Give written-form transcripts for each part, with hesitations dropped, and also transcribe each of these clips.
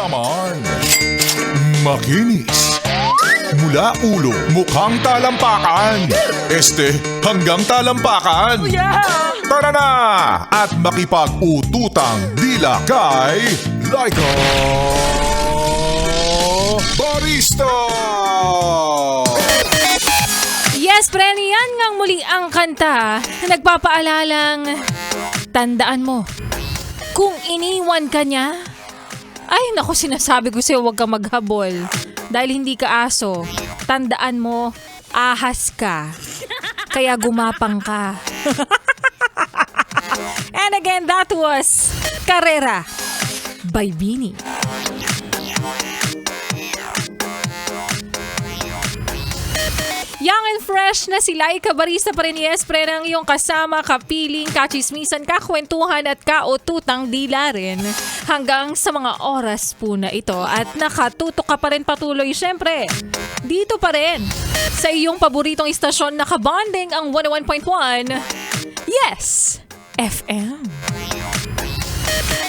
mayaman, makinis, mula ulo mukhang talampakan, hanggang talampakan. Yeah! Tara na at makipag-ututang dila kay Laika Barista! Yes, Preni, yan ngang muli ang kanta na nagpapaalalang tandaan mo, kung iniwan ka niya, ay naku, sinasabi ko sa'yo, huwag ka maghabol. Dahil hindi ka aso, tandaan mo, ahas ka. Kaya gumapang ka. And again, that was Karera by Bini. Young and fresh na si Laika Barista pa rin, yes, pre, ng iyong kasama, kapiling, kachismisan, kakwentuhan at kaututang dila rin hanggang sa mga oras po na ito. At nakatutok ka pa rin patuloy, syempre, dito pa rin sa iyong paboritong istasyon na kabonding ang 101.1 Yes FM.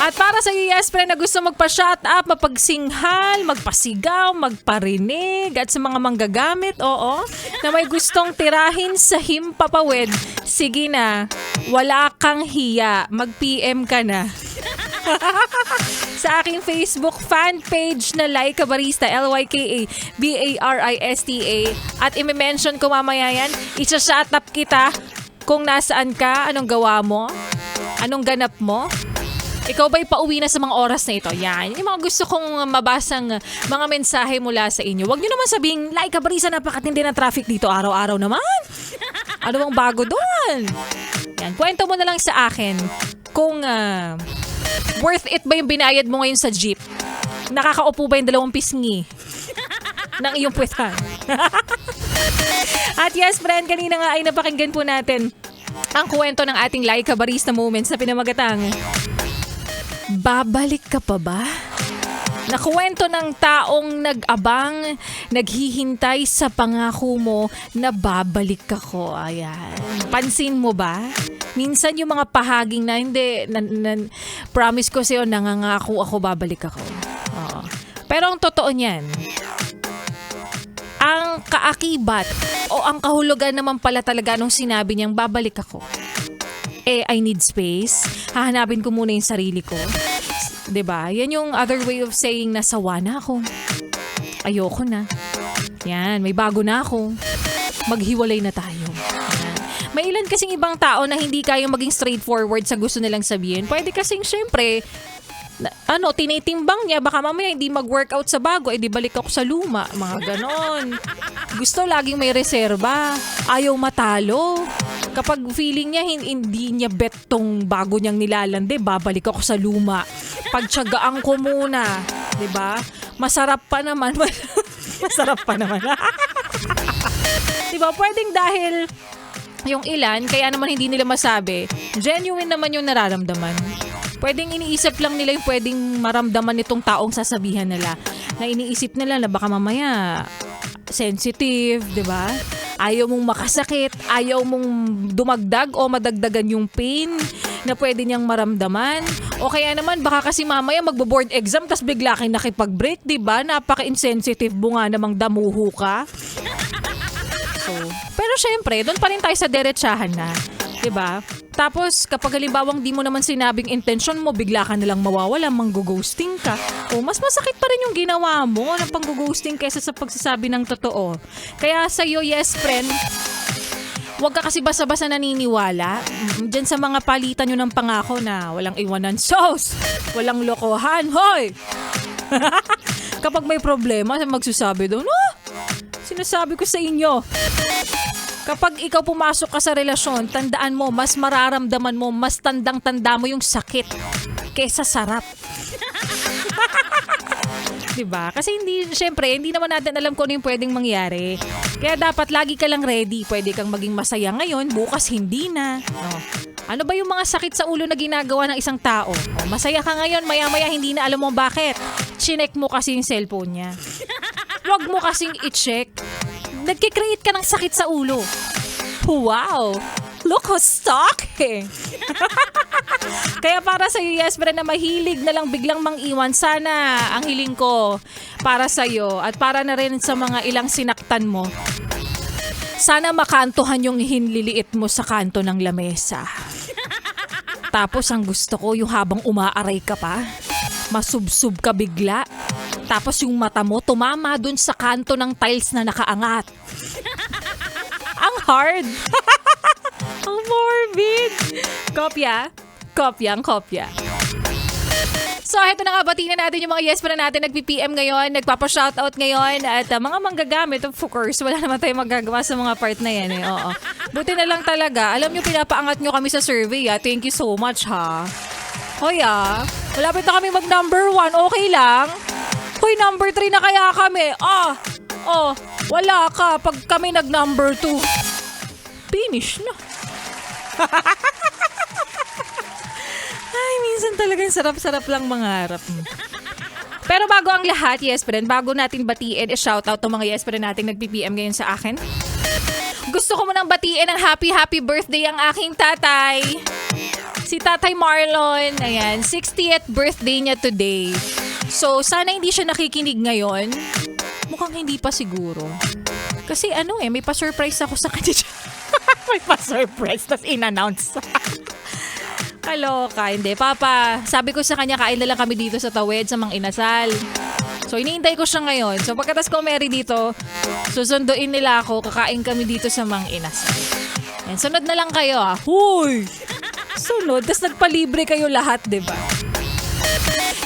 At para sa iyo, yes, pre, na gusto magpa-shut up, mapagsinghal, magpasigaw, magparinig, at sa mga manggagamit, oo, na may gustong tirahin sa himpapawid, sige na, wala kang hiya, mag-PM ka na. Sa aking Facebook fan page na Laika Barista, Lyka Barista, at i-mention ko mamaya yan, isa-shut up kita kung nasaan ka, anong gawa mo, anong ganap mo. Ikaw ba'y pauwi na sa mga oras na ito? Yan. Yung mga gusto kong mabasang mga mensahe mula sa inyo. Huwag nyo naman sabing, Laika Barista, napakatindi ng traffic dito araw-araw naman. Ano bang bago doon? Yan. Kwento mo na lang sa akin kung worth it ba yung binayad mo ngayon sa jeep? Nakakaupo ba yung 2 pisngi ng iyong puwetan? At yes, friend, kanina nga ay napakinggan po natin ang kwento ng ating Laika Barista Moments na pinamagatang babalik ka pa ba? Nakuwento ng taong nag-abang, naghihintay sa pangako mo na babalik ako. Ayan. Pansin mo ba? Minsan yung mga pahaging na hindi, promise ko sa'yo, nangangako ako, babalik ako. Oo. Pero ang totoo niyan, ang kaakibat o ang kahulugan naman pala talaga nung sinabi niyang babalik ako, I need space. Hahanapin ko muna yung sarili ko. 'Di ba? Yan yung other way of saying na sawa na ako. Ayoko na. Yan, may bago na ako. Maghiwalay na tayo. Yan. May ilan kasing ibang tao na hindi kayang maging straightforward sa gusto nilang sabihin. Pwede kasing syempre, tinitimbang niya, baka mamaya hindi mag-workout sa bago, di balik ako sa luma. Mga ganon. Gusto laging may reserba. Ayaw matalo. Kapag feeling niya hindi niya bet tong bago niyang nilalande, babalik ako sa luma. Pagtiyagaan ko muna, 'di ba? Masarap pa naman. Masarap pa naman. 'Di ba? Pwedeng dahil yung ilan kaya naman hindi nila masabi, genuine naman yung nararamdaman. Pwedeng iniisip lang nila yung pwedeng maramdaman nitong taong sasabihan nila. Na iniisip nila na baka mamaya sensitive, 'di ba? Ayaw mong makasakit, ayaw mong dumagdag o madagdagan yung pain na pwede niyang maramdaman. O kaya naman baka kasi mamaya magbo-board exam tas bigla kang nakipag-break, 'di ba? Napaka-insensitive mo nga namang damuho ka. So, pero syempre, doon pa rin tayo sa derechahan na, 'di ba? Tapos, kapag halimbawang di mo naman sinabing intention mo, bigla ka nalang mawawala, manggo-ghosting ka. O, mas masakit pa rin yung ginawa mo ng pang-ghosting kaysa sa pagsasabi ng totoo. Kaya sa'yo, yes, friend, huwag ka kasi basa-basa naniniwala. Diyan sa mga palitan nyo ng pangako na walang iwanan sauce, walang lokohan, hoy! Kapag may problema, magsasabi doon, sinasabi ko sa inyo, kapag ikaw pumasok ka sa relasyon, tandaan mo, mas mararamdaman mo, mas tandang-tanda mo yung sakit kesa sarap. Diba? Kasi syempre, hindi naman natin alam kung ano yung pwedeng mangyari. Kaya dapat lagi ka lang ready. Pwede kang maging masaya ngayon, bukas hindi na. Ano ba yung mga sakit sa ulo na ginagawa ng isang tao? Masaya ka ngayon, maya-maya hindi na alam mo bakit. Chinek mo kasi yung cellphone niya. Huwag mo kasing i-check. Nagkikreate ka ng sakit sa ulo. Wow! ulo ko stuck eh. Kaya para sa iyo, Yesbren, na mahilig na lang biglang mang-iwan, sana ang hiling ko para sa iyo at para na rin sa mga ilang sinaktan mo. Sana makantuhan yung hinliliit mo sa kanto ng lamesa. Tapos ang gusto ko yung habang umaaray ka pa, masubsub ka bigla. Tapos yung mata mo tumama dun sa kanto ng tiles na nakaangat. Ang hard. Ang morbid. Kopya. Kopyang kopya. So, heto na nga, batiin na natin yung mga Yesbren natin nagpi-PM ngayon, nagpapa-shoutout ngayon, at mga manggagamit, of course, wala naman tayong magagawa sa mga part na yan eh, oo. Buti na lang talaga, alam nyo, pinapaangat nyo kami sa survey, thank you so much, ha. Hoy, malapit na kami mag-number 1, okay lang? Hoy, number 3 na kaya kami, wala ka, pag kami nag-number 2, finish na. Ay, minsan talagang sarap-sarap lang mangarap. Pero bago ang lahat, Yesbren, bago natin batiin, shoutout to mga Yesbren natin nag-PPM ngayon sa akin. Gusto ko munang batiin ng happy birthday ang aking tatay. Si Tatay Marlon, ayan, 60th birthday niya today. So, sana hindi siya nakikinig ngayon. Mukhang hindi pa siguro. Kasi may pa-surprise ako sa kanya. May pa-surprise, tas in-announce. Kaloka, hindi. Papa, sabi ko sa kanya, kain na lang kami dito sa Tawid, sa Mang Inasal. So, iniintay ko siya ngayon. So, pagkatas ko Mary dito, susunduin nila ako, kakain kami dito sa Mang Inasal. And sunod na lang kayo, Huy! Sunod, tas nagpalibre kayo lahat, diba?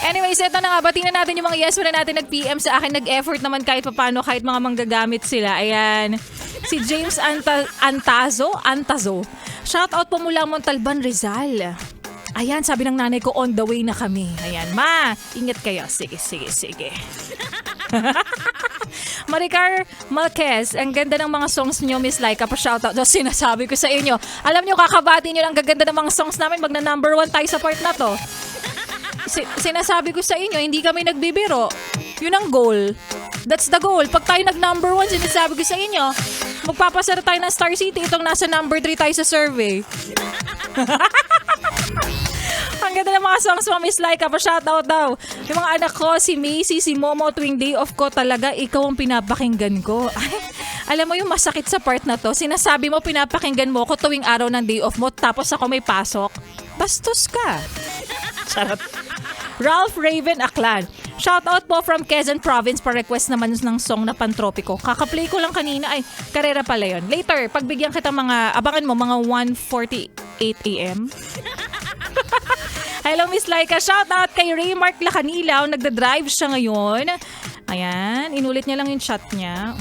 Anyways, eto na nga, batiin na natin yung mga Yesbren natin nag-PM sa akin, nag-effort naman kahit papano, kahit mga manggagamit sila. Ayan, si James Antazo. Shoutout po mula Montalban, Rizal. Ayan, sabi ng nanay ko, on the way na kami. Ayan, ma, ingat kayo. Sige. Maricar Marquez, ang ganda ng mga songs nyo, Miss Laika, pa-shoutout. So, sinasabi ko sa inyo, alam nyo, kakabati nyo lang gaganda ng mga songs namin, magna-number 1 tayo sa part na to. Sinasabi ko sa inyo, hindi kami nagbibiro. Yun ang goal. That's the goal. Pag tayo nag-number 1, sinasabi ko sa inyo, magpapasara tayo ng Star City. Itong nasa number 3 tayo sa survey. Ang ganda ng mga songs mo, Miss Laika, pa-shoutout daw. Yung mga anak ko, si Macy, si Momo, tuwing day off ko, talaga ikaw ang pinapakinggan ko. Ay, alam mo yung masakit sa part na to, sinasabi mo pinapakinggan mo ko tuwing araw ng day off mo, tapos ako may pasok. Bastos ka. Charot. Ralph Raven Aklan. Shoutout po from Quezon Province, pa-request naman ng song na Pantropiko. Kaka-play ko lang kanina. Ay, karera pala yun. Later, pagbigyan kita abangan mo, mga 1:48 a.m. Hello, Miss Laika. Shoutout kay Raymark Lacanilaw. Nagda-drive siya ngayon. Ayan, inulit niya lang yung chat niya.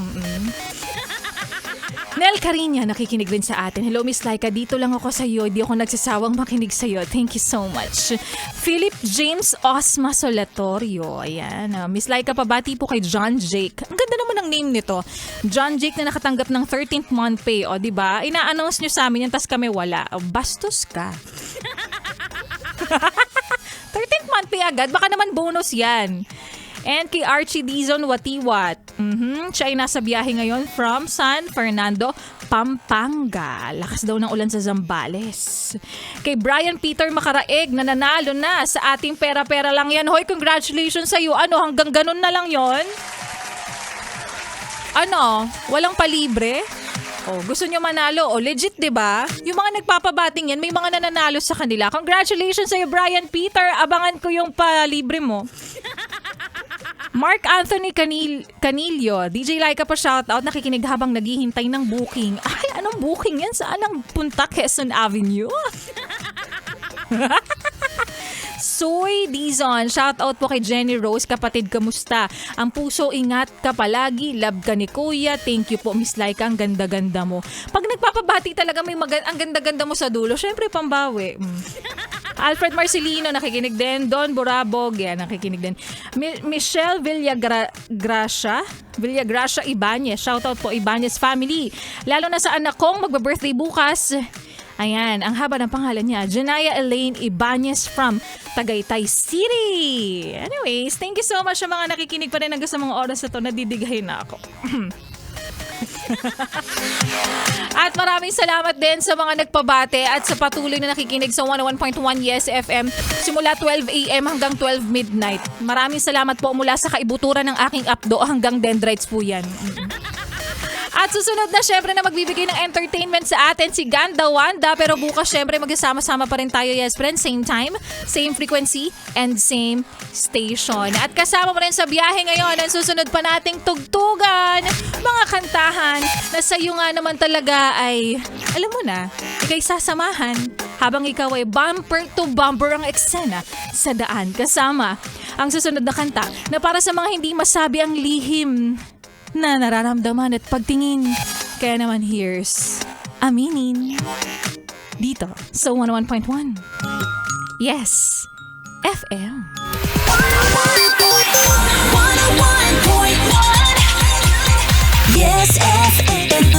Nel Cariña, nakikinig rin sa atin. Hello, Miss Laika. Dito lang ako sa iyo. Di ako nagsasawang makinig sa iyo. Thank you so much. Philip James Osma Solatorio. Ayan. Miss Laika, pabati po kay John Jake. Ang ganda naman ng name nito. John Jake na nakatanggap ng 13th month pay. O, diba? Ina-announce nyo sa amin yan, tas kami wala. Bastos ka. 13th month pay agad? Baka naman bonus yan. And kay Archie Dizon Watiwat. Siya ay nasa biyahe ngayon from San Fernando, Pampanga. Lakas daw ng ulan sa Zambales. Kay Brian Peter Makaraeg, na nanalo na sa ating pera-pera lang yan. Hoy, congratulations sa iyo. Hanggang ganun na lang yon? Walang palibre? Gusto nyo manalo? Legit, diba? Yung mga nagpapabating yan, may mga nananalo sa kanila. Congratulations sa iyo, Brian Peter. Abangan ko yung palibre mo. Mark Anthony Canillo, DJ Laika, pa shoutout, nakikinig habang naghihintay ng booking. Ay, anong booking yan? Saan ang punta? Quezon Avenue? Soy Dizon, shoutout po kay Jenny Rose. Kapatid, kamusta? Ang puso, ingat ka palagi. Love ka ni Kuya. Thank you po, Miss Laika. Ang ganda-ganda mo. Pag nagpapabati talaga, ang ganda-ganda mo sa dulo. Syempre, pambawi. Alfred Marcelino, nakikinig din. Don Borabog, yan, nakikinig din. Michelle Villagracia Ibanez. Shoutout po, Ibanez family. Lalo na sa anak kong magba-birthday bukas. Ayan, ang haba ng pangalan niya. Janaya Elaine Ibanez from Tagaytay City. Anyways, thank you so much sa mga nakikinig pa rin hanggang sa mga oras na to. Nadidighay na ako. At maraming salamat din sa mga nagpabate at sa patuloy na nakikinig sa 101.1 Yes FM simula 12 a.m. hanggang 12 midnight. Maraming salamat po mula sa kaibuturan ng aking updo hanggang dendrites po yan. At susunod na syempre na magbibigay ng entertainment sa atin si Ganda Wanda. Pero bukas syempre magkasama-sama pa rin tayo, yes friends. Same time, same frequency, and same station. At kasama mo rin sa biyahe ngayon ang susunod pa nating tugtugan. Mga kantahan na sa'yo nga naman talaga ay, alam mo na, ikay sasamahan habang ikaw ay bumper to bumper ang eksena sa daan. Kasama ang susunod na kanta na para sa mga hindi masabi ang lihim na nararamdaman at pagtingin. Kaya naman here's Aminin dito sa 101.1 Yes FM. 101.1 Yes FM.